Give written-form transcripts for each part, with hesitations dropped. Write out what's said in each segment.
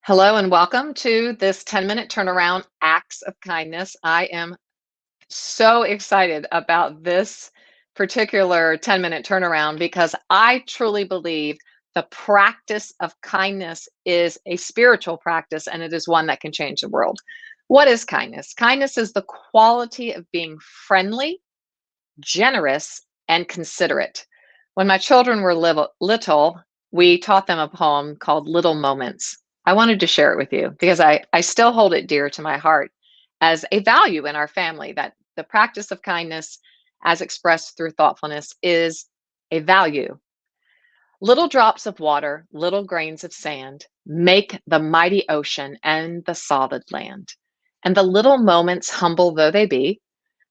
Hello and welcome to this 10-minute turnaround acts of kindness. I am so excited about this particular 10-minute turnaround because I truly believe the practice of kindness is a spiritual practice and it is one that can change the world. What is kindness? Kindness is the quality of being friendly, generous, and considerate. When my children were little, we taught them a poem called Little Moments. I wanted to share it with you because I still hold it dear to my heart as a value in our family that the practice of kindness, as expressed through thoughtfulness, is a value. Little drops of water, little grains of sand make the mighty ocean and the solid land. And the little moments, humble though they be,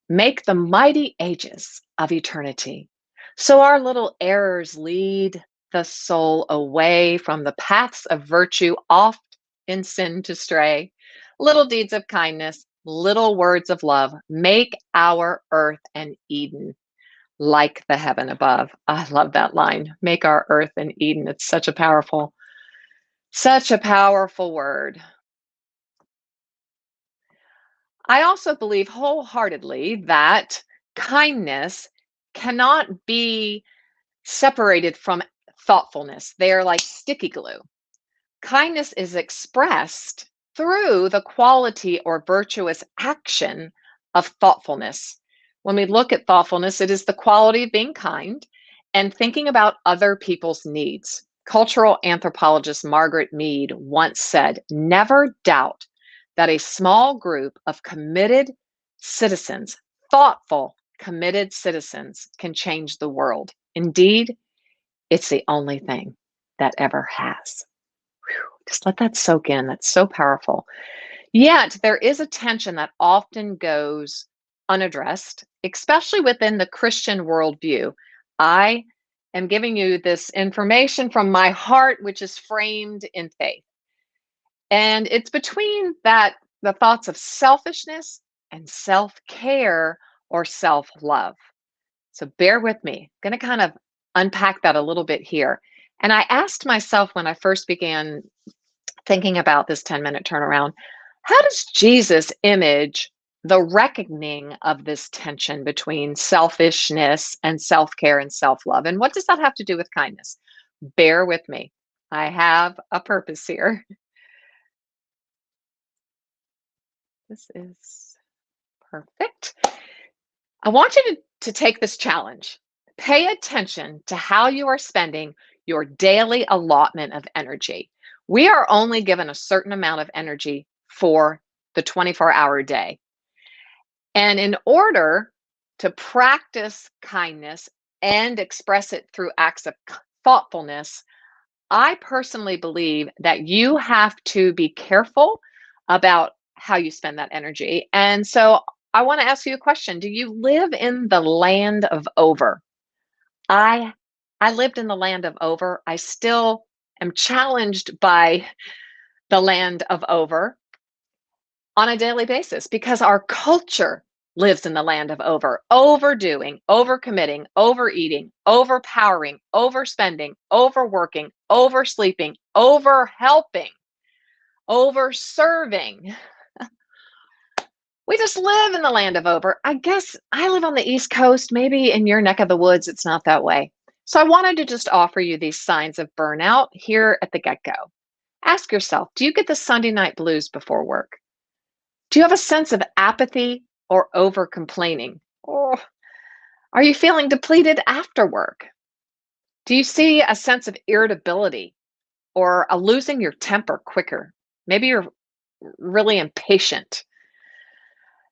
make the mighty ages of eternity. So our little errors lead the soul away from the paths of virtue, oft in sin to stray. Little deeds of kindness, little words of love make our earth an Eden like the heaven above. I love that line. Make our earth an Eden. It's such a powerful word. I also believe wholeheartedly that kindness cannot be separated from thoughtfulness. They are like sticky glue. Kindness is expressed through the quality or virtuous action of thoughtfulness. When we look at thoughtfulness, it is the quality of being kind and thinking about other people's needs. Cultural anthropologist Margaret Mead once said, "Never doubt that a small group of committed citizens, thoughtful, committed citizens, can change the world. Indeed, it's the only thing that ever has." Whew, just let that soak in. That's so powerful. Yet, there is a tension that often goes unaddressed, especially within the Christian worldview. I am giving you this information from my heart, which is framed in faith. And it's between the thoughts of selfishness and self-care or self-love. So bear with me. I'm going to kind of unpack that a little bit here. And I asked myself when I first began thinking about this 10-minute turnaround, how does Jesus image the reckoning of this tension between selfishness and self-care and self-love? And what does that have to do with kindness? Bear with me. I have a purpose here. This is perfect. I want you to take this challenge. Pay attention to how you are spending your daily allotment of energy. We are only given a certain amount of energy for the 24-hour day. And in order to practice kindness and express it through acts of thoughtfulness, I personally believe that you have to be careful about how you spend that energy. And so I want to ask you a question. Do you live in the land of over? I I lived in the land of over. I still am challenged by the land of over on a daily basis because our culture lives in the land of over, overdoing, overcommitting, overeating, overpowering, overspending, overworking, oversleeping, overhelping, overserving. We just live in the land of over. I guess I live on the East Coast. Maybe in your neck of the woods, it's not that way. So I wanted to just offer you these signs of burnout here at the get go. Ask yourself, do you get the Sunday night blues before work? Do you have a sense of apathy or over complaining? Or are you feeling depleted after work? Do you see a sense of irritability or a losing your temper quicker? Maybe you're really impatient.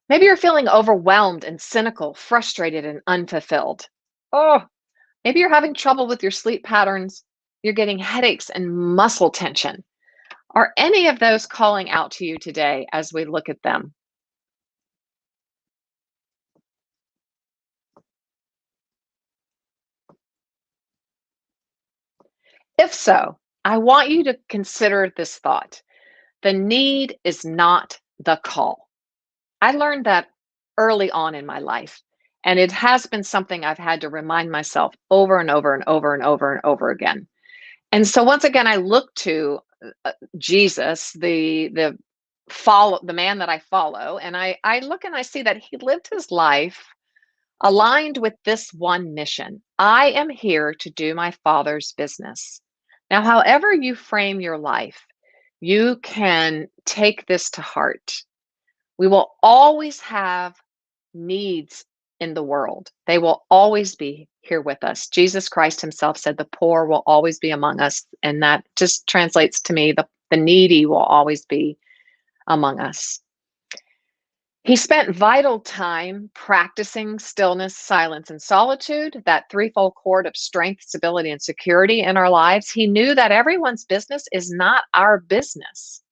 Maybe you're feeling overwhelmed and cynical, frustrated and unfulfilled. Oh, maybe you're having trouble with your sleep patterns. You're getting headaches and muscle tension. Are any of those calling out to you today as we look at them? If so, I want you to consider this thought. The need is not the call. I learned that early on in my life, and it has been something I've had to remind myself over and over and over and over and over again. And so once again, I look to Jesus, the man that I follow, and I look and I see that he lived his life aligned with this one mission. I am here to do my Father's business. Now, however you frame your life, you can take this to heart. We will always have needs in the world. They will always be here with us. Jesus Christ himself said the poor will always be among us. And that just translates to me the needy will always be among us. He spent vital time practicing stillness, silence, and solitude, that threefold cord of strength, stability, and security in our lives. He knew that everyone's business is not our business.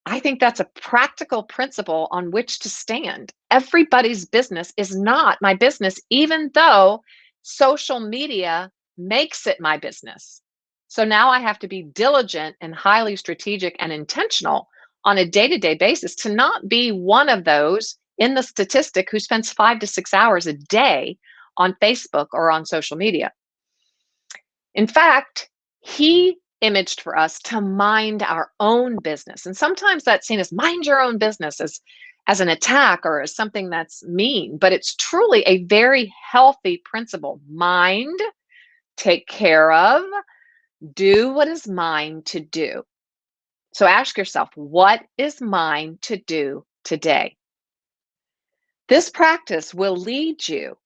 I think that's a practical principle on which to stand. Everybody's business is not my business, even though social media makes it my business. So now I have to be diligent and highly strategic and intentional on a day to day basis to not be one of those in the statistic who spends 5 to 6 hours a day on Facebook or on social media. In fact, he imaged for us to mind our own business. And sometimes that's seen as mind your own business as an attack or as something that's mean, but it's truly a very healthy principle. Mind, take care of, do what is mine to do. So ask yourself, what is mine to do today? This practice will lead you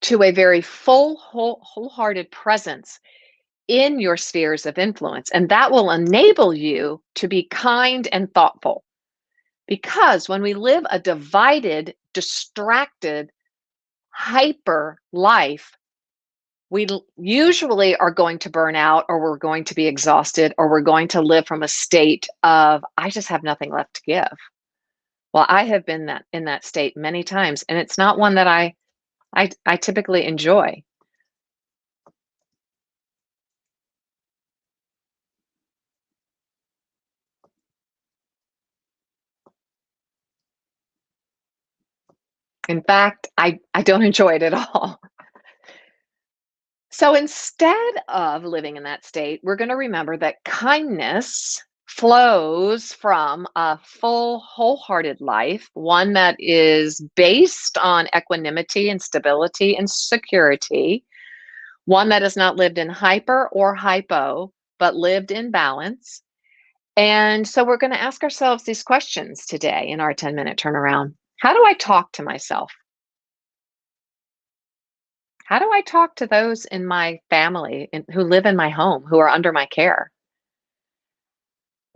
to a very full, wholehearted presence in your spheres of influence. And that will enable you to be kind and thoughtful. Because when we live a divided, distracted, hyper life, we usually are going to burn out, or we're going to be exhausted, or we're going to live from a state of, I just have nothing left to give. Well, I have been in that state many times, and it's not one that I typically enjoy. In fact, I don't enjoy it at all. So instead of living in that state, we're going to remember that kindness flows from a full, wholehearted life, one that is based on equanimity and stability and security, one that is not lived in hyper or hypo, but lived in balance. And so we're going to ask ourselves these questions today in our 10-minute turnaround. How do I talk to myself? How do I talk to those in my family who live in my home, who are under my care?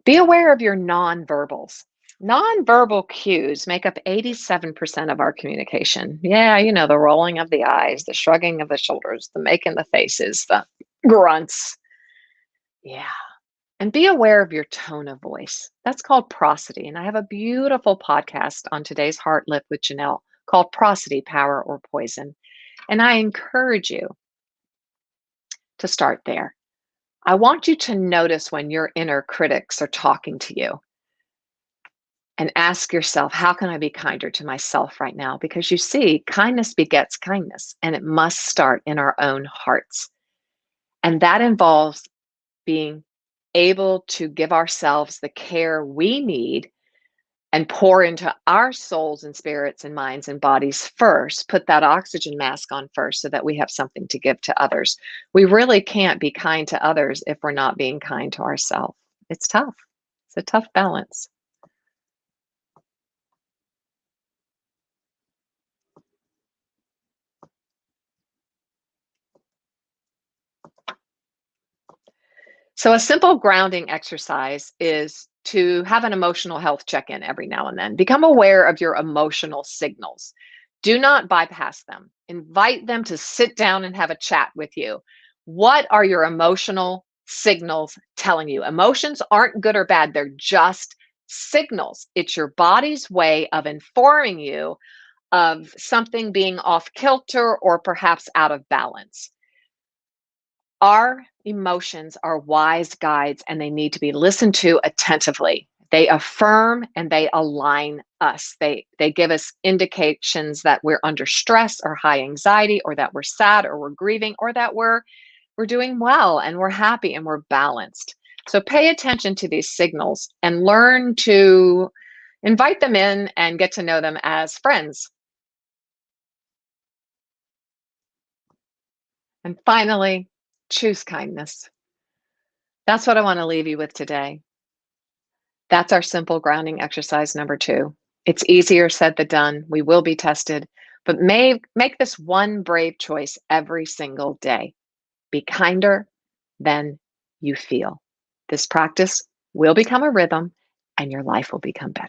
Be aware of your nonverbals. Nonverbal cues make up 87% of our communication. Yeah, the rolling of the eyes, the shrugging of the shoulders, the making the faces, the grunts. Yeah. And be aware of your tone of voice. That's called prosody. And I have a beautiful podcast on today's Heart Lift with Janelle called Prosody, Power or Poison. And I encourage you to start there. I want you to notice when your inner critics are talking to you and ask yourself, how can I be kinder to myself right now? Because you see, kindness begets kindness, and it must start in our own hearts. And that involves being able to give ourselves the care we need and pour into our souls and spirits and minds and bodies first, put that oxygen mask on first so that we have something to give to others. We really can't be kind to others if we're not being kind to ourselves. It's tough. It's a tough balance. So, a simple grounding exercise is to have an emotional health check in every now and then. Become aware of your emotional signals. Do not bypass them. Invite them to sit down and have a chat with you. What are your emotional signals telling you? Emotions aren't good or bad, they're just signals. It's your body's way of informing you of something being off kilter or perhaps out of balance. Our emotions are wise guides, and they need to be listened to attentively. They affirm and they align us. They give us indications that we're under stress or high anxiety, or that we're sad or we're grieving, or that we're doing well and we're happy and we're balanced. So pay attention to these signals and learn to invite them in and get to know them as friends. And finally, choose kindness. That's what I want to leave you with today. That's our simple grounding exercise number 2. It's easier said than done. We will be tested, but make this one brave choice every single day. Be kinder than you feel. This practice will become a rhythm and your life will become better.